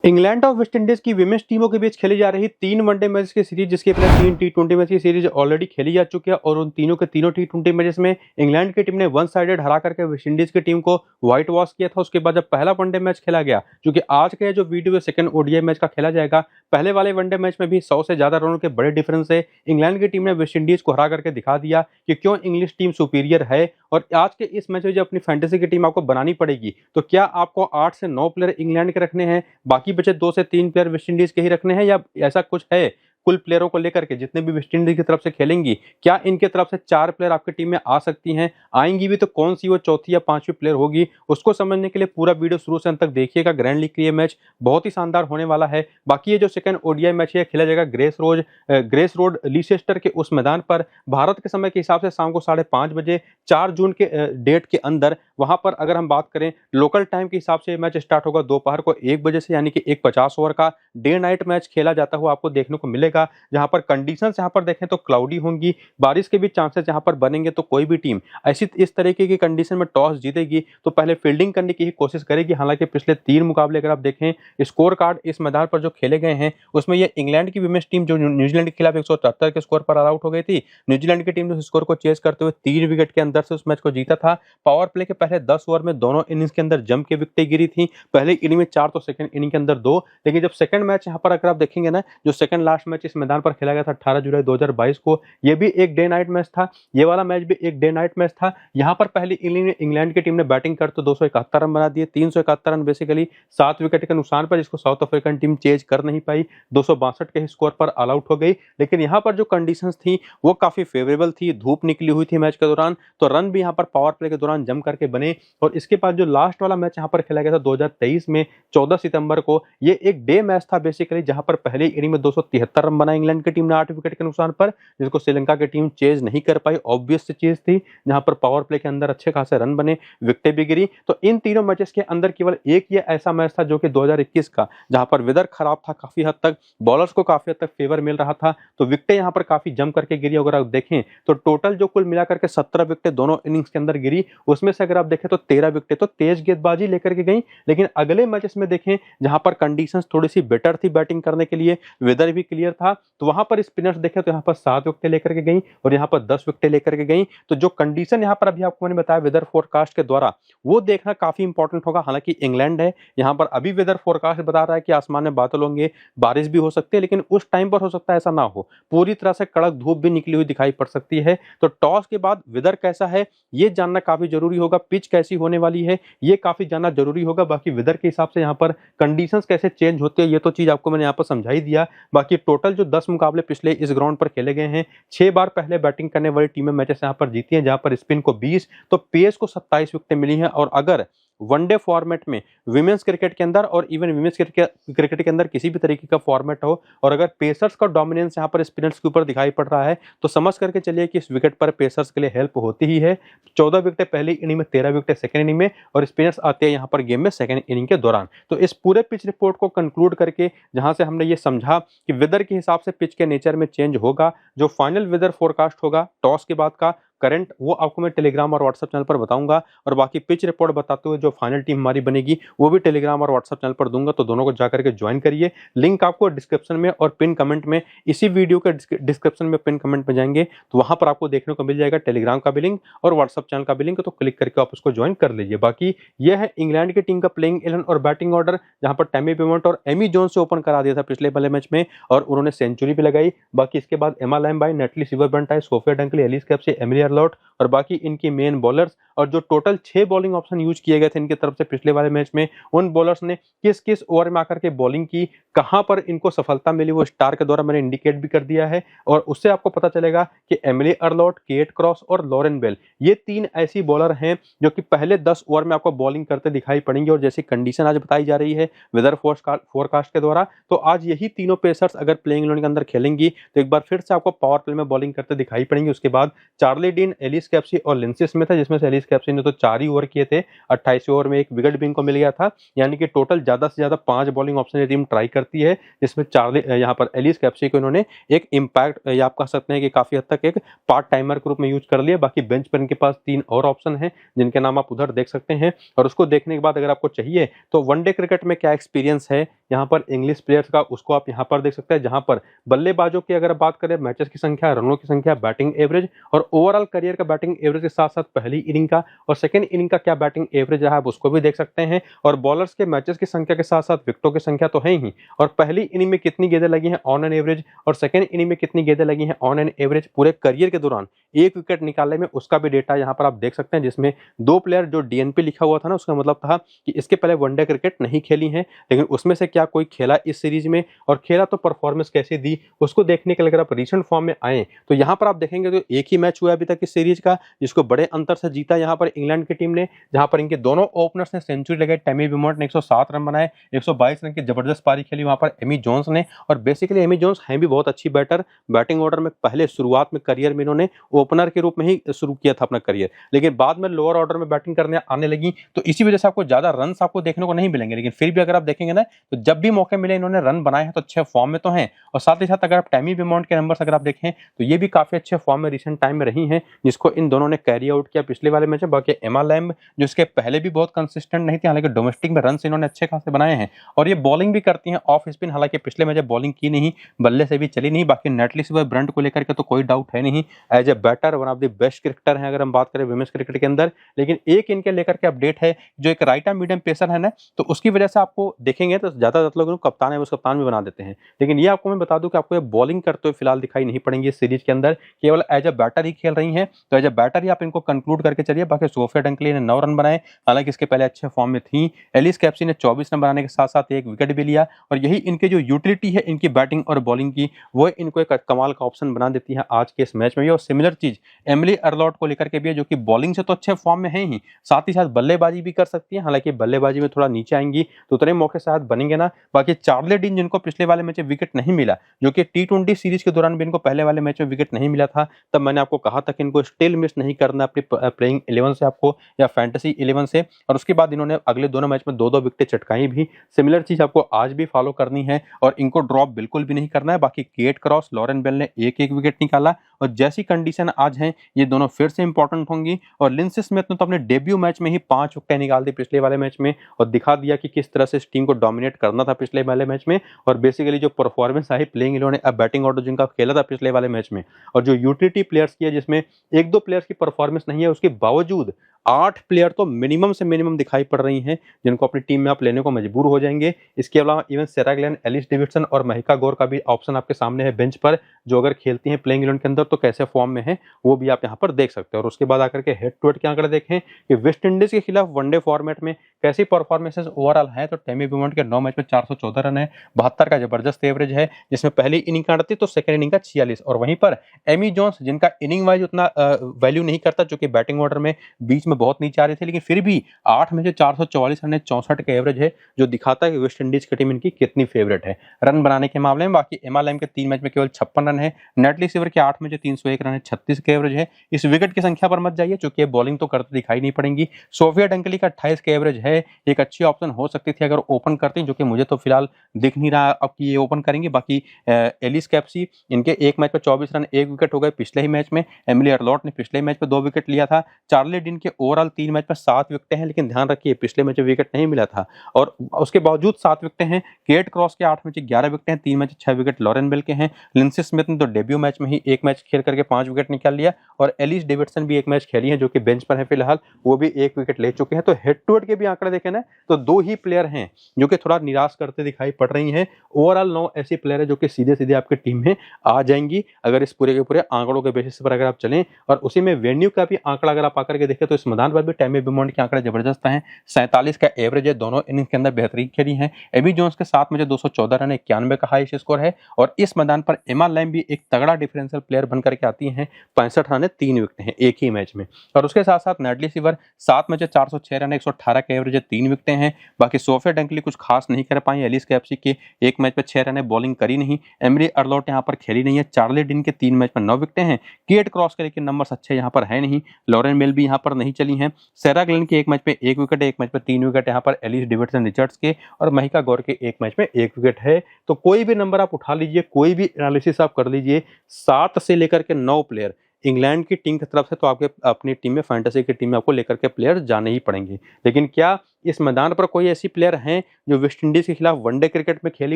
England और West Indies की women's टीमों के बीच खेली जा रही 3 वनडे मैच की सीरीज, जिसके पहले 3 टी20 मैच की सीरीज ऑलरेडी खेली जा चुकी है और उन तीनों के तीनों टी20 मैचेस में इंग्लैंड की टीम ने वन साइडेड हरा करके वेस्ट इंडीज की टीम को व्हाइट वॉश किया था। उसके बाद जब पहला वनडे मैच खेला गया, क्योंकि आज का जो वीडियो है सेकंड ओडीआई मैच का खेला जाएगा, पहले वाले वनडे मैच में भी 100 से ज्यादा रनों के बड़े डिफरेंस से इंग्लैंड की टीम ने वेस्ट इंडीज को हरा करके दिखा दिया कि क्यों इंग्लिश टीम सुपीरियर है। और आज के इस मैच में जो अपनी फैंटेसी की टीम आपको बनानी पड़ेगी, तो क्या आपको 8 से 9 प्लेयर इंग्लैंड के रखने हैं, बाकी बचे 2 से 3 प्लेयर वेस्ट इंडीज के ही रखने हैं, या ऐसा कुछ है कुल प्लेयरों को लेकर के जितने भी वेस्ट इंडीज की तरफ से खेलेंगी, क्या इनके तरफ से 4 प्लेयर आपकी टीम में आ सकती हैं? आएंगी भी तो कौन सी वो चौथी या पांचवी प्लेयर होगी? उसको समझने के लिए पूरा वीडियो शुरू से अंत तक देखिएगा। ग्रैंड लीग के ये मैच बहुत ही शानदार होने वाला है। बाकी ये जो सेकंड ओडीआई मैच है खेला जाएगा ग्रेस रोड लीसेस्टर के उस मैदान पर भारत के समय के हिसाब से शाम को 5:30 बजे 4 जून के डेट के अंदर। वहां पर अगर हम बात करें लोकल टाइम के हिसाब से मैच स्टार्ट होगा दोपहर को 1 बजे से, यानी कि एक 50 ओवर का डे नाइट मैच खेला जाता हुआ आपको देखने को मिलेगा। जहां पर कंडीशंस यहां पर देखें तो क्लाउडी होंगी, बारिश के भी चांसेस यहां पर बनेंगे। तो कोई भी टीम ऐसी इस तरीके की कंडीशन में टॉस जीतेगी तो पहले फील्डिंग करने की ही कोशिश करेगी। हालांकि पिछले 3 मुकाबले अगर आप देखें स्कोर कार्ड इस मैदान पर जो खेले गए हैं, उसमें ये इंग्लैंड की विमेंस टीम जो न्यूजीलैंड के खिलाफ 173 के स्कोर पर ऑल आउट हो गई थी, न्यूजीलैंड की टीम ने उस स्कोर को चेस करते हुए 3 विकेट के अंदर से उस मैच को जीता था। पावर प्ले के पहले 10 ओवर में दोनों इनिंग्स के अंदर जम के विकेटें गिरी थी। पहले इनिंग में 4 तो सेकंड इनिंग के अंदर 2। लेकिन जब सेकंड मैच यहां पर अगर आप देखेंगे ना, जो सेकंड लास्ट मैच इस मैदान पर खेला गया था 18 जुलाई 2022 को, ये भी एक डे नाइट मैच था। ये वाला मैच भी एक डे नाइट मैच था। यहां पर पहली इनिंग में इंग्लैंड की टीम ने बैटिंग कर तो 271 रन बना दिए, 371 रन बेसिकली 7 विकेट के नुकसान पर, जिसको साउथ अफ्रीकन टीम चेज कर नहीं पाई, 262 के ही स्कोर पर ऑल आउट हो गई। लेकिन यहां पर जो कंडीशंस थी वो काफी फेवरेबल थी, धूप निकली हुई थी मैच के दौरान, तो रन भी यहां पर पावर प्ले के दौरान जम करके बने। और इसके बाद जो लास्ट वाला मैच यहां पर खेला गया था 2023 में 14 सितंबर को, ये एक डे मैच था बेसिकली, जहां पर पहले इनिंग में 273 रन बना इंग्लैंड की टीम ने 8 विकेट के नुकसान पर, जिसको श्रीलंका की टीम चेज नहीं कर पाई। ऑब्वियस चीज थी, जहां पर पावर प्ले के अंदर अच्छे खासे रन बने, विकेटें भी गिरी। तो इन तीनों मैचेस के अंदर केवल एक ये ऐसा मैच था जो कि 2021 का, जहां पर वेदर खराब था काफी हद तक, बॉलर्स को काफी हद तक फेवर मिल रहा था, तो विकेटें यहां पर काफी जम करके गिरी। अगर आप देखें तो टोटल जो कुल मिलाकर के 17 विकेटें दोनों इनिंग्स के अंदर गिरी, उसमें से अगर आप देखें तो 13 विकेटें तो तेज गेंदबाजी लेकर के गई। लेकिन अगले मैचेस में देखें जहां पर कंडीशंस थोड़ी सी बेटर थी बैटिंग करने के लिए, वेदर भी क्लियर था, तो वहां पर स्पिनर्स देखें तो यहां पर 7 विकेटें लेकर के गई और यहां पर 10 विकेटें लेकर के गई। तो जो कंडीशन यहां पर अभी आपको मैंने बताया वेदर फोरकास्ट के द्वारा, वो देखना काफी इंपॉर्टेंट होगा। हालांकि इंग्लैंड है, यहां पर अभी वेदर फोरकास्ट बता रहा है कि आसमान में बादल होंगे, बारिश भी हो सकती है, लेकिन उस टाइम पर हो सकता है ऐसा ना हो, पूरी तरह से कड़क धूप भी निकली हुई दिखाई पड़ सकती है। तो टॉस के बाद वेदर कैसा है ये जानना काफी जरूरी होगा, पिच कैसी होने वाली है ये काफी जानना जरूरी होगा। बाकी वेदर के हिसाब से यहाँ पर कंडीशंस कैसे चेंज होती है ये तो चीज आपको मैंने यहाँ पर समझा ही दिया। बाकी टोटल जो 10 मुकाबले पिछले इस ग्राउंड पर खेले गए हैं, 6 बार पहले बैटिंग करने वाली टीमें मैचेस यहाँ पर जीती हैं, जहां पर स्पिन को 20 तो पेस को 27 विकेटें मिली हैं। और अगर वनडे फॉर्मेट में विमेंस क्रिकेट के अंदर और इवन विमेंस क्रिकेट के अंदर किसी भी तरीके का फॉर्मेट हो और अगर पेसर्स का डोमिनेंस यहाँ पर स्पिनर्स के ऊपर दिखाई पड़ रहा है, तो समझ करके चलिए कि इस विकेट पर पेसर्स के लिए हेल्प होती ही है। 14 विकेटें पहली इनिंग में, 13 विकेटें सेकंड इनिंग में, और स्पिनर्स आते हैं यहाँ पर गेम में सेकंड इनिंग के दौरान। तो इस पूरे पिच रिपोर्ट को कंक्लूड करके जहां से हमने ये समझा कि वेदर के हिसाब से पिच के नेचर में चेंज होगा, जो फाइनल वेदर फोरकास्ट होगा टॉस के बाद का करंट, वो आपको मैं टेलीग्राम और व्हाट्सएप चैनल पर बताऊंगा। और बाकी पिच रिपोर्ट बताते हुए जो फाइनल टीम हमारी बनेगी वो भी टेलीग्राम और व्हाट्सएप चैनल पर दूंगा, तो दोनों को जाकर के ज्वाइन करिए। लिंक आपको डिस्क्रिप्शन में और पिन कमेंट में, इसी वीडियो के डिस्क्रिप्शन में पिन कमेंट में जाएंगे तो वहां पर आपको देखने को मिल जाएगा टेलीग्राम का भी लिंक और व्हाट्सएप चैनल का भी लिंक, तो क्लिक करके आप उसको ज्वाइन कर लीजिए। बाकी यह है इंग्लैंड की टीम का प्लेइंग 11 और बैटिंग ऑर्डर, जहां पर टैमी पेमेंट और एमी जोन्स से ओपन करा दिया था पिछले वाले मैच में और उन्होंने सेंचुरी भी लगाई। बाकी इसके बाद Emma Lamb, Natalie Sciver Brunt, Sophia Dunkley, Alice Capsey, Emily Arlott और बाकी इनकी मेन बॉलर्स, और जो टोटल 6 बॉलिंग ऑप्शन यूज किए गए थे इनकी तरफ से पिछले वाले मैच में, उन बॉलर्स ने किस किस ओवर में आकर के बॉलिंग की, कहां पर इनको सफलता मिली, वो स्टार के द्वारा मैंने इंडिकेट भी कर दिया है। और उससे आपको पता चलेगा कि एमिली अर्लॉट, केट क्रॉस और लॉरेन बेल, ये 3 ऐसी बॉलर हैं जो कि पहले 10 ओवर में आपको बॉलिंग करते दिखाई पड़ेंगे। और जैसी कंडीशन आज बताई जा रही है वेदर फोरकास्ट के द्वारा, तो आज यही तीनों पेसर्स अगर प्लेइंग 11 के अंदर खेलेंगी तो एक बार फिर से आपको पावर प्ले में बॉलिंग करते दिखाई पड़ेंगे। उसके बाद चार्ली डीन, एलिस कैप्सी और लिंसी स्मिथ है, जिसमें से एलिस कैप्सी ने तो 4 ही ओवर किए थे, 28 ओवर में 1 विकेट भी इनको मिल गया था। यानी कि टोटल ज्यादा से ज्यादा 5 बॉलिंग ऑप्शन ये टीम ट्राई करती है, जिसमें चार्ली यहाँ पर एलिस कैप्सी को इन्होंने एक इम्पैक्ट या आप कह सकते हैं कि काफी हद तक एक पार्ट टाइमर के रूप में यूज कर लिया। बाकी बेंच पर इनके पास 3 और ऑप्शन है जिनके नाम आप उधर देख सकते हैं। और उसको देखने के बाद अगर आपको चाहिए तो वनडे क्रिकेट में क्या एक्सपीरियंस है यहाँ पर इंग्लिश प्लेयर्स का, उसको आप यहाँ पर देख सकते हैं, जहां पर बल्लेबाजों की अगर बात करें मैचेस की संख्या, रनों की संख्या, बैटिंग एवरेज और ओवरऑल करियर का बैटिंग एवरेज के साथ साथ पहली इनिंग का और सेकंड इनिंग का क्या बैटिंग एवरेज रहा है उसको भी देख सकते हैं। और बॉलर्स के मैचेस की संख्या के साथ साथ विकेटों की संख्या तो है ही, और पहली इनिंग में कितनी गेंदें लगी हैं ऑन एन एवरेज और सेकंड इनिंग में कितनी गेंदें लगी हैं ऑन एन एवरेज पूरे करियर के दौरान 1 विकेट निकालने में, उसका भी डेटा यहाँ पर आप देख सकते हैं। जिसमें 2 प्लेयर जो डीएनपी लिखा हुआ था ना, उसका मतलब था कि इसके पहले वनडे क्रिकेट नहीं खेली है, लेकिन उसमें से क्या कोई खेला इस सीरीज में और खेला तो परफॉर्मेंस कैसे दी उसको देखने के लिए अगर आप रिसेंट फॉर्म में आए तो यहाँ पर आप देखेंगे तो एक ही मैच हुआ अभी तक इस सीरीज का, जिसको बड़े अंतर से जीता यहाँ पर इंग्लैंड की टीम ने, जहां पर इनके दोनों ओपनर्स ने सेंचुरी लगाई। टेमी विमोट ने 107 रन बनाए, 122 रन की जबरदस्त पारी खेली वहां पर एमी जोन्स ने। और बेसिकली एमी जोन्स हैं भी बहुत अच्छी बैटर, बैटिंग ऑर्डर में पहले शुरुआत में करियर में इन्होंने ओपनर के रूप में ही शुरू किया था अपना करियर, लेकिन बाद में लोअर ऑर्डर में बैटिंग करने आने लगी, तो इसी वजह से आपको ज्यादा रन आपको देखने को नहीं मिलेंगे। लेकिन फिर भी अगर आप देखेंगे ना तो जब भी मौके मिले इन्होंने रन बनाए हैं, तो अच्छे फॉर्म में तो हैं। और साथ ही साथ अगर आप टेमी विमोट के नंबर्स अगर आप देखें तो ये भी काफी अच्छे फॉर्म में रिसेंट टाइम में रही हैं, जिसको इन दोनों ने कैरी आउट किया पिछले वाले मैच में। बाकी एमा लैम्ब जो इसके पहले भी बहुत कंसिस्टेंट नहीं थी, हालांकि डोमेस्टिक में रन इन्होंने अच्छे खासे बनाए हैं, और ये बॉलिंग भी करती हैं ऑफ स्पिन। हालांकि पिछले मैच बॉलिंग की नहीं, बल्ले से भी चली नहीं। बाकी नेटली से ब्रंट को लेकर के तो कोई डाउट है नहीं, as a batter one of the best cricketer हैं अगर हम बात करें विमेंस क्रिकेट के अंदर। लेकिन एक इनके लेकर के अपडेट है, जो एक राइट आर्म मीडियम पेसर है ना, तो उसकी वजह से आपको देखेंगे तो ज्यादा लोग कप्तान है उस कप्तान भी बना देते हैं, लेकिन ये आपको मैं बता दूं कि आपको ये बॉलिंग करते हुए फिलहाल दिखाई नहीं पड़ेंगी इस सीरीज के अंदर, केवल एज ए बैटर ही खेल रही हैं। तो एज ए बैटर ही आप इनको कंक्लूड करके चलिए। बाकी सोफिया डंकली ने 9 रन बनाए, हालांकि इसके पहले अच्छे फॉर्म में थी। एलिस कैप्सी ने 24 रन बनाने के साथ साथ 1 विकेट भी लिया, और यही इनके जो यूटिलिटी है इनकी बैटिंग और बॉलिंग की, वो इनको एक कमाल का ऑप्शन बना देती है आज के इस मैच में भी। और सिमिलर चीज एमिली अर्लॉट को लेकर के भी है, जो कि बॉलिंग से तो अच्छे फॉर्म में है ही, साथ ही साथ बल्लेबाजी भी कर सकती है। हालांकि बल्लेबाजी में थोड़ा नीचे आएंगी तो उतने मौके शायद बनेंगे ना। बाकी चार्ली डीन जिनको पिछले वाले मैच में विकेट नहीं मिला, जो कि T20 सीरीज के दौरान भी इनको पहले वाले मैच में विकेट नहीं मिला था, तब मैंने आपको कहा था कि इनको स्टिल मिस नहीं करना अपनी प्लेइंग 11 से आपको, या फैंटेसी 11 से। और उसके बाद इन्होंने अगले दोनों मैच में 2-2 विकेट चटकाई भी। सिमिलर चीज आपको आज भी फॉलो करनी है और इनको ड्रॉप बिल्कुल भी नहीं करना है। बाकी केट क्रॉस, लॉरेन बेल ने 1-1 विकेट निकाला, और जैसी कंडीशन आज है ये दोनों फिर से इंपॉर्टेंट होंगी। और लिंसी स्मिथ ने तो अपने डेब्यू मैच में ही 5 विकेट निकाल दी पिछले वाले मैच में, और दिखा दिया कि किस तरह से इस टीम को डोमिनेट करना था पिछले वाले मैच में। और बेसिकली जो परफॉर्मेंस आई प्लेइंग इन्होंने अब बैटिंग ऑर्डर जिनका खेला था पिछले वाले मैच में, और जो यूटिलिटी प्लेयर्स की है जिसमें 1-2 प्लेयर्स की परफॉर्मेंस नहीं है, उसके बावजूद 8 प्लेयर तो मिनिमम से मिनिमम दिखाई पड़ रही हैं, जिनको अपनी टीम में आप लेने को मजबूर हो जाएंगे। इसके अलावा इवन सेरा ग्लेन, एलिस डेविडसन और महिका गौर का भी ऑप्शन आपके सामने है बेंच पर, जो अगर खेलती हैं प्लेइंग 11 के अंदर तो कैसे फॉर्म में है वो भी आप यहाँ पर देख सकते हैं। और उसके बाद आकर के हेड टू हेड के आंकड़े देखें कि वेस्ट इंडीज के खिलाफ वनडे फॉर्मेट में कैसी परफॉर्मेंसेस ओवरऑल है, तो टेमी विमोट के 9 मैच में 414 रन है, 72 का जबरदस्त एवरेज है, जिसमें पहली इनिंग का 38 तो सेकंड इनिंग का 46। और वहीं पर एमी जोन्स जिनका इनिंग वाइज उतना वैल्यू नहीं करता, जो कि बैटिंग ऑर्डर में बीच में बहुत नीचे आ रहे थे, लेकिन फिर भी 8 में से 444 रन है, 64 का एवरेज है, जो दिखाता है कि वेस्ट इंडीज की टीम इनकी कितनी फेवरेट है रन बनाने के मामले में। बाकी एमा लैम के 3 मैच में केवल 56 रन है, नेटली सिवर के 8 में से 301 रन है, 36 का एवरेज है। इस विकेट की संख्या पर मत जाइए, चूंकि बॉलिंग तो करते दिखाई नहीं पड़ेंगी। सोफिया डंकली का 28 का एवरेज है, एक अच्छी ऑप्शन हो सकती थी अगर ओपन करती, जो कि मुझे तो फिलहाल दिख नहीं रहा अब कि ये ओपन करेंगे। बाकी एलिस कैप्सी इनके 1 मैच में 24 रन, 1 विकेट हो गए पिछले ही मैच में। एमिली अर्लॉट ने पिछले मैच में 2 विकेट लिया था। चार्ली डीन के ओवरऑल 3 मैच में 7 विकेट हैं, लेकिन ध्यान रखिए पिछले मैच में विकेट नहीं मिला था, और उसके बावजूद 7 विकेट हैं। केट क्रॉस के 8 मैच 11 विकेट हैं, 3 मैच 6 विकेट लॉरेन बेल के हैं। लिंसी स्मिथ ने तो डेब्यू मैच में ही 1 मैच खेल करके 5 विकेट निकाल लिया, और एलिस डेविडसन भी 1 मैच खेली है, जो कि बेंच पर है फिलहाल, वो भी 1 विकेट ले चुके हैं। तो हेड टू हेड के भी आंकड़े देखें ना तो 2 ही प्लेयर हैं जो कि थोड़ा निराश करते दिखाई पड़ रही हैं। ओवरऑल 9 ऐसी प्लेयर है जो कि सीधे सीधे आपकी टीम में आ जाएंगी अगर इस पूरे के पूरे आंकड़ों के बेसिस पर अगर आप चलें। और उसी में वेन्यू का भी आंकड़ा अगर आप आकर के देखें तो इस मैदान पर भी टैमी बिमोंट के आंकड़े जबरदस्त हैं। 47 का एवरेज है, दोनों इनिंग्स के अंदर बेहतरीन खेली हैं। एमी जोन्स के साथ में जो 214 रन 91 का हाईएस्ट स्कोर है और इस मैदान पर एमा लैम भी एक तगड़ा डिफरेंशियल प्लेयर बनकर के आती हैं। 65 रन 3 विकेट हैं एक ही मैच में। और उसके साथ साथ नेडली सीवर 7 मैच 406 रन 118 का एवरेज है, 3 विकेटें हैं। बाकी सोफिया डंकली कुछ खास नहीं कर पाई। एलिस कैप्सी के एक मैच में 6 रन बॉलिंग करी नहीं। एमरी अर्लॉट यहाँ पर खेली नहीं है। चार्ली डिन के 3 मैच में 9 विकेटें हैं। केट क्रॉस के लेकिन नंबर अच्छे यहाँ पर है नहीं। लॉरेन मेल भी यहाँ पर नहीं चली हैं। सेरा ग्लेन के एक मैच में 1 विकेट, एक मैच में 3 विकेट यहाँ पर एलिस डेविडसन रिचर्ड्स के, और महिका गौर के एक मैच में 1 विकेट है। तो कोई भी नंबर आप उठा लीजिए, कोई भी एनालिसिस आप कर लीजिए, 7 से लेकर के 9 प्लेयर इंग्लैंड की टीम की तरफ से, तो आपके अपनी टीम में फैंटेसी की टीम में आपको लेकर के प्लेयर जाने ही पड़ेंगे। लेकिन क्या इस मैदान पर कोई ऐसी प्लेयर हैं जो वेस्ट इंडीज के खिलाफ वनडे क्रिकेट में खेली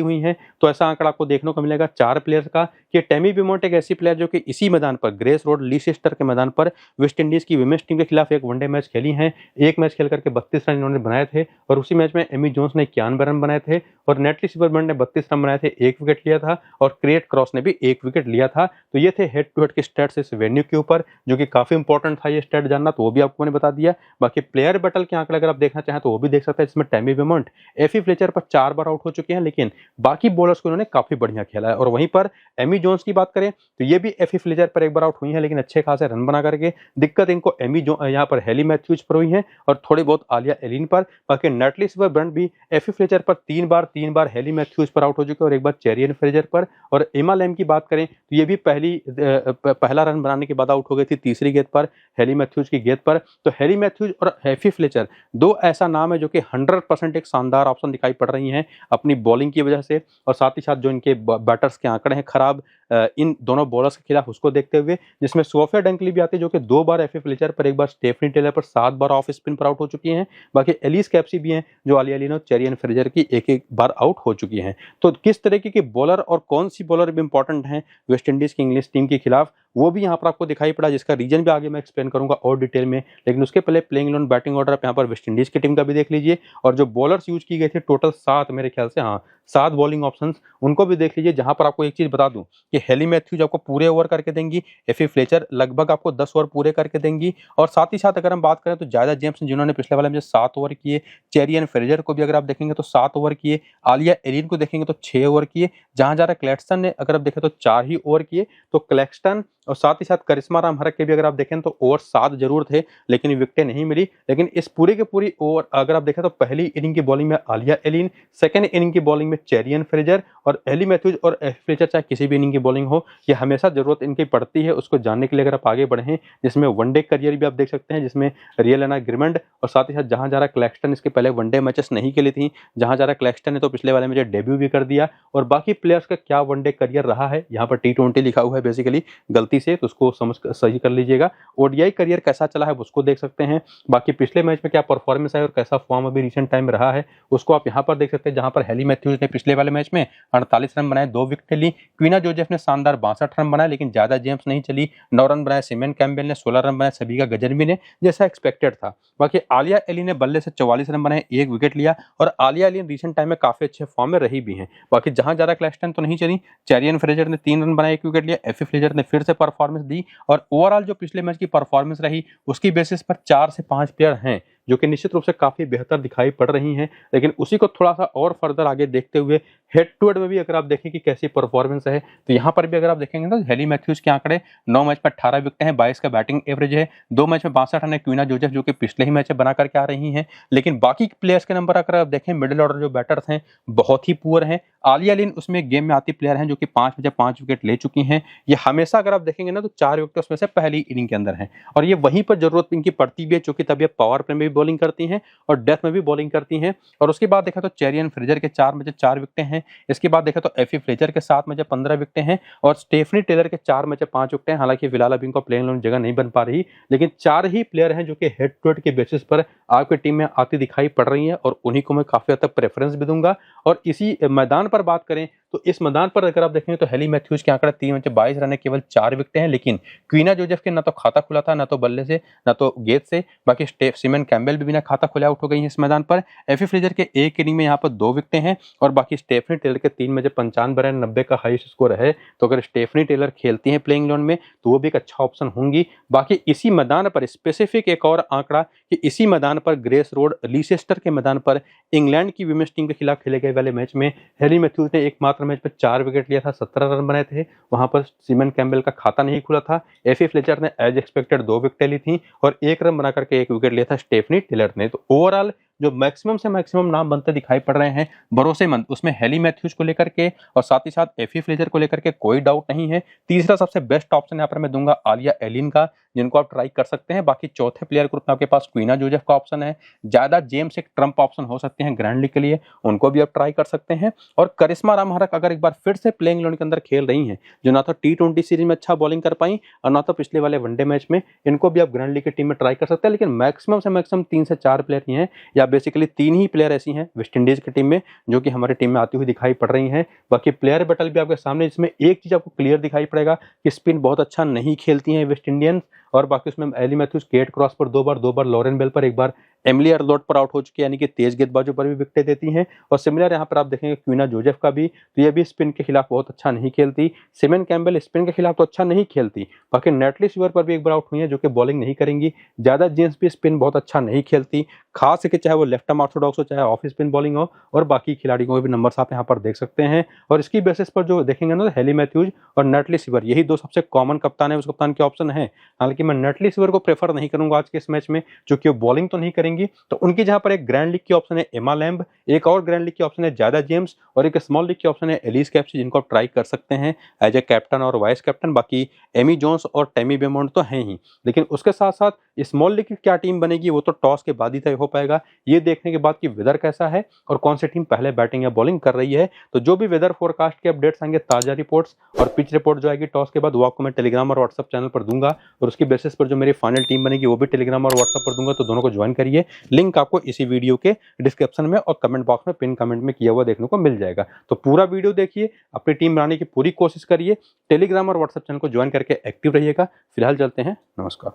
हुई हैं? तो ऐसा आंकड़ा आपको देखने को मिलेगा 4 प्लेयर्स का कि टैमी बिमोंट एक ऐसी प्लेयर जो कि इसी मैदान पर, ग्रेस रोड लीसेस्टर के मैदान पर वेस्ट इंडीज की विमेंस टीम के खिलाफ एक वनडे मैच खेली हैं। एक मैच खेल करके 32 रन इन्होंने बनाए थे और उसी मैच में एमी जोन्स ने 91 रन बनाए थे और नेटली सिबर्मैन ने 32 रन बनाए थे, 1 विकेट लिया था और क्रिएट क्रॉस ने भी 1 विकेट लिया था। तो ये थे हेड टू हेड के स्टैट्स इस वेन्यू के ऊपर, जो कि काफी इंपॉर्टेंट था ये स्टैट जानना, तो वो भी आपको मैंने बता दिया। बाकी प्लेयर बैटल के आंकड़े अगर आप देखना चाहें तो वो भी देख सकते हैं, जिसमें टैमी बिमोंट एफी फ्लेचर पर 4 बार आउट हो चुके हैं, लेकिन बाकी बॉलर्स को उन्होंने काफी बढ़िया खेला है। और वहीं पर एमी जोन्स की बात करें तो ये भी एफी फ्लेचर पर 1 बार आउट हुई है, लेकिन अच्छे खासे रन बना करके। दिक्कत इनको यहाँ पर हेली मैथ्यूज पर हुई है और थोड़ी बहुत आलिया एलिन पर। बाकी नेटली सिबर्मैन भी एफी फ्लेचर पर 3 बार हेली मैथ्यूज पर आउट हो चुके हैं और 1 बार चेरियन फ्रेजर पर। और एमा लैम की बात करें तो ये भी पहला रन बनाने के बाद आउट हो गई थी तीसरी गेंद पर, हेली मैथ्यूज की गेंद पर। तो हेली मैथ्यूज और एफी फ्लेचर 2 ऐसा नाम है जो कि 100% एक शानदार ऑप्शन दिखाई पड़ रही हैं अपनी बॉलिंग की वजह से, और साथ ही साथ जो इनके बैटर्स के आंकड़े हैं खराब इन दोनों बॉलर्स के खिलाफ, उसको देखते हुए, जिसमें सोफिया डंकली भी आती है जो कि 2 बार एफी फ्लेचर पर, 1 बार स्टेफनी टेलर पर 7 बार ऑफ स्पिन पर आउट हो चुकी हैं। बाकी एलिस कैप्सी भी हैं जो आलिया एलिन और चेरियन फ्रेजर की एक बार आउट हो चुकी हैं। तो किस तरीके की बॉलर और कौन सी बॉलर भी इंपॉर्टेंट हैं वेस्ट इंडीज की इंग्लिश टीम के खिलाफ, वो भी यहाँ पर आपको दिखाई पड़ा, जिसका रीजन भी आगे मैं एक्सप्लेन करूंगा और डिटेल में। लेकिन उसके पहले प्लेइंग 11 बैटिंग ऑर्डर आप यहाँ पर वेस्ट इंडीज की टीम का भी देख लीजिए, और जो बॉलर्स यूज की गए थे टोटल 7 मेरे ख्याल से, हाँ 7 बॉलिंग ऑप्शंस, उनको भी देख लीजिए। जहां पर आपको एक चीज बता दूं कि हेली मैथ्यूज आपको पूरे ओवर करके देंगी, एफी फ्लेचर लगभग आपको 10 ओवर पूरे करके देंगी, और साथ ही साथ अगर हम बात करें तो ज्यादा जेम्स जिन्होंने पिछले वाले में 7 ओवर किए, चेरियन फ्रेजर को भी अगर आप देखेंगे तो 7 ओवर किए, आलिया एलिन को देखेंगे तो 6 ओवर किए, जहां जा रहा क्लेक्सटन ने अगर आप देखें तो 4 ही ओवर किए। तो क्लेक्सटन और साथ ही साथ करिश्मा राम हरक के भी अगर आप देखें तो ओवर 7 जरूर थे, लेकिन विकेटें नहीं मिली। लेकिन इस पूरी के पूरी ओवर अगर आप देखें तो पहली इनिंग की बॉलिंग में आलिया एलिन, सेकंड इनिंग की बॉलिंग में चेरियन फ्रेजर और एली मैथ्यूज और एफी फ्लेचर, चाहे किसी भी इनिंग की बॉलिंग हो, ये हमेशा जरूरत इनकी पड़ती है। उसको जानने के लिए अगर आप आगे बढ़े हैं, जिसमें वनडे करियर भी आप देख सकते हैं, जिसमें रियल एना ग्रिमंड और साथ ही साथ जहां जा रहा क्लेक्सटन, इसके पहले वनडे मैचेस नहीं खेली थी, जहां जा रहा क्लेक्सटन ने तो पिछले वाले में डेब्यू भी कर दिया। और बाकी प्लेयर्स का क्या वनडे करियर रहा है, यहाँ पर T20 लिखा हुआ है बेसिकली गलती से, तो उसको समझ सही कर लीजिएगा। ओडीआई करियर कैसा चला है उसको देख सकते हैं। बाकी पिछले मैच में क्या परफॉर्मेंस है और कैसा फॉर्म अभी रिसेंट टाइम रहा है उसको आप यहाँ पर देख सकते हैं, जहां पर हेली मैथ्यूज ने पिछले वाले मैच में 48 रन बनाए, 2 विकेट ली। क्वीना जोसेफ ने शानदार 62 रन बनाए, लेकिन ज्यादा जेम्स नहीं चली। 9 रन बनाए सिमेन कैम्बेल ने, 16 रन बनाए सभी का गजनबी ने, जैसा एक्सपेक्टेड था। बाकी आलिया एलिन ने बल्ले से 44 रन बनाए, 1 विकेट लिया, और आलिया एलिन रिसेंट टाइम में काफी अच्छे फॉर्म में रही भी हैं। बाकी जहां ज्यादा क्लेक्सटन तो नहीं चली, चेरियन फ्रेजर ने 3 रन बनाए, 1 विकेट लिया, एफी फ्लेचर ने फिर से परफॉर्मेंस दी, और ओवरऑल जो पिछले मैच की परफॉर्मेंस रही उसकी बेसिस पर 4 से 5 प्लेयर हैं जो कि निश्चित रूप से काफी बेहतर दिखाई पड़ रही हैं। लेकिन उसी को थोड़ा सा और फर्दर आगे देखते हुए हेड टू हेड में भी अगर आप देखें कि कैसी परफॉर्मेंस है, तो यहाँ पर भी अगर आप देखेंगे तो हेली मैथ्यूज के आंकड़े 9 मैच में 18 विकेट हैं, 22 का बैटिंग एवरेज है, 2 मैच में 62 रन है। क्वीना जोसेफ जो कि पिछले ही मैच में बना करके आ रही हैं। लेकिन बाकी प्लेयर्स के नंबर अगर आप देखें, मिडिल ऑर्डर जो बैटर्स हैं बहुत ही पुअर हैं। आलिया एलिन उसमें गेम में आती प्लेयर हैं जो कि 5 में 5 विकेट ले चुकी हैं। ये हमेशा अगर आप देखेंगे ना तो 4 विकेट उसमें से पहली इनिंग के अंदर है, और ये वहीं पर जरूरत इनकी पड़ती भी है, चूंकि तब ये पावर प्ले में भी बॉलिंग करती हैं और डेथ में भी बॉलिंग करती हैं। और उसके बाद देखा तो चेरियन फ्रेजर के 4 में 4 विकेटें हैं। इसके बाद देखा तो एफी फ्लेचर के 7 में 15 विकेटें हैं, और स्टेफनी टेलर के 4 में 5 विकेटें हैं। हालांकि फिलहाल अभी इनको प्लेइंग 11 जगह नहीं बन पा रही, लेकिन 4 ही प्लेयर हैं जो कि हेड टू हेड के बेसिस पर आपकी टीम में आती दिखाई पड़ रही है, और उन्हीं को मैं काफी हद तक प्रेफरेंस भी दूंगा। और इसी मैदान पर बात करें तो इस मैदान पर अगर आप देखेंगे तो हेली मैथ्यूज के आंकड़ा 3 मैच 22 रन केवल 4 विकेटें हैं, लेकिन क्विना जोसेफ के ना तो खाता खुला था, ना तो बल्ले से, ना तो गेंद से। बाकी सिमन कैम्बेल भी बिना खाता खुले आउट हो गई है इस मैदान पर। एफी फ्लेजर के एक इनिंग में यहाँ पर 2 विकेटें हैं और बाकी स्टेफनी टेलर के 3 मैच 95 रन 90 का हाईएस्ट स्कोर है। तो अगर स्टेफनी टेलर खेलती हैं प्लेइंग 11 में तो वो भी एक अच्छा ऑप्शन होंगी। बाकी इसी मैदान पर स्पेसिफिक एक और आंकड़ा कि इसी मैदान पर ग्रेस रोड लीसेस्टर के मैदान पर इंग्लैंड की विमेंस टीम के खिलाफ खेले गए वाले मैच में हेली मैथ्यूज ने एकमात्र मैच पर 4 विकेट लिया था, 17 रन बनाए थे। वहां पर सिमन कैम्बेल का खाता नहीं खुला था। एफी फ्लेचर ने एज एक्सपेक्टेड 2 विकेटें ली थी और 1 रन बना करके 1 विकेट लिया था स्टेफनी टेलर ने। तो ओवरऑल जो मैक्सिमम से मैक्सिमम नाम बनते दिखाई पड़ रहे हैं भरोसेमंद, उसमें हेली मैथ्यूज को लेकर के और साथ ही साथ एफी फ्लेचर को लेकर के कोई डाउट नहीं है। तीसरा सबसे बेस्ट ऑप्शन यहाँ पर मैं दूंगा आलिया एलिन का, जिनको आप ट्राई कर सकते हैं। बाकी चौथे प्लेयर ग्रुप में आपके पास क्विना जोसेफ का ऑप्शन है। ज्यादा जेम्स एक ट्रम्प ऑप्शन हो सकते हैं ग्रैंड लीग के लिए, उनको भी आप ट्राई कर सकते हैं। और करिश्मा रामहरक अगर एक बार फिर से प्लेइंग 11 के अंदर खेल रही हैं, जो ना तो T20 सीरीज में अच्छा बॉलिंग कर पाई और ना तो पिछले वाले वनडे मैच में, इनको भी आप ग्रैंड लीग की टीम में ट्राई कर सकते हैं। लेकिन मैक्सिमम से मैक्सिमम 3 से 4 प्लेयर ही हैं, या बेसिकली 3 ही प्लेयर ऐसी हैं वेस्ट इंडीज की टीम में जो कि हमारी टीम में आती हुई दिखाई पड़ रही हैं। बाकी प्लेयर बैटल भी आपके सामने, जिसमें एक चीज आपको क्लियर दिखाई पड़ेगा कि स्पिन बहुत अच्छा नहीं खेलती हैं वेस्ट इंडियंस। और बाकी उसमें एली मैथ्यूज गेट क्रॉस पर 2 बार, 2 बार लॉरेन बेल पर, 1 बार एमिली अर्लोट पर आउट हो चुकी है, यानी कि तेज गेंदबाजों पर भी विकेटें देती हैं। और सिमिलर यहाँ पर आप देखेंगे क्विना जोसेफ का भी, तो ये भी स्पिन के खिलाफ बहुत अच्छा नहीं खेलती। सिमन कैम्बेल स्पिन के खिलाफ तो अच्छा नहीं खेलती। बाकी नेटली स्वीवर पर भी 1 बार आउट हुई है, जो कि बॉलिंग नहीं करेंगी। ज्यादा जेम्स भी स्पिन बहुत अच्छा नहीं खेलती, खास करके चाहे वो लेफ्ट आर्म ऑर्थोडॉक्स हो, चाहे ऑफ स्पिन बॉलिंग हो। और बाकी खिलाड़ियों के भी नंबर्स आप यहाँ पर देख सकते हैं। और इसकी बेसिस पर जो देखेंगे ना, हेली मैथ्यूज और नेटली स्वीवर, यही 2 सबसे कॉमन कप्तान है, उस कप्तान के ऑप्शन है। हालांकि मैं नेटली स्वीवर को प्रेफर नहीं करूंगा आज के इस मैच में, क्योंकि वो बॉलिंग तो नहीं करेंगी। तो उनकी जहां पर एक ग्रैंड लीग की ऑप्शन है एमा लैम्ब, एक और ग्रैंड लीग की ऑप्शन है ज्यादा जेम्स, और एक स्मॉल लीग की ऑप्शन है एलिस कैप्सी, जिनको आप ट्राई कर सकते हैं एज ए कैप्टन और वाइस कैप्टन। बाकी एमी जोन्स और टेमी बेमोंड तो हैं ही, लेकिन उसके साथ साथ स्मॉल लीग की क्या टीम बनेगी वो तो टॉस के बाद ही तय हो पाएगा, ये देखने के बाद कि वेदर कैसा है और कौन सी टीम पहले बैटिंग या बॉलिंग कर रही है। तो जो भी वेदर फोरकास्ट के अपडेट्स आएंगे, ताजा रिपोर्ट्स और पिच रिपोर्ट जो आएगी टॉस के बाद, वो आपको मैं टेलीग्राम और व्हाट्सएप चैनल पर दूंगा। और उसकी बेसिस पर जो मेरी फाइनल टीम बनेगी वो भी टेलीग्राम और व्हाट्सएप पर दूंगा। तो दोनों को ज्वाइन करिए, लिंक आपको इसी वीडियो के डिस्क्रिप्शन में और कमेंट बॉक्स में पिन कमेंट में किया हुआ देखने को मिल जाएगा। तो पूरा वीडियो देखिए, अपनी टीम बनाने की पूरी कोशिश करिए, टेलीग्राम और व्हाट्सएप चैनल को ज्वाइन करके एक्टिव रहिएगा। फिलहाल चलते हैं, नमस्कार।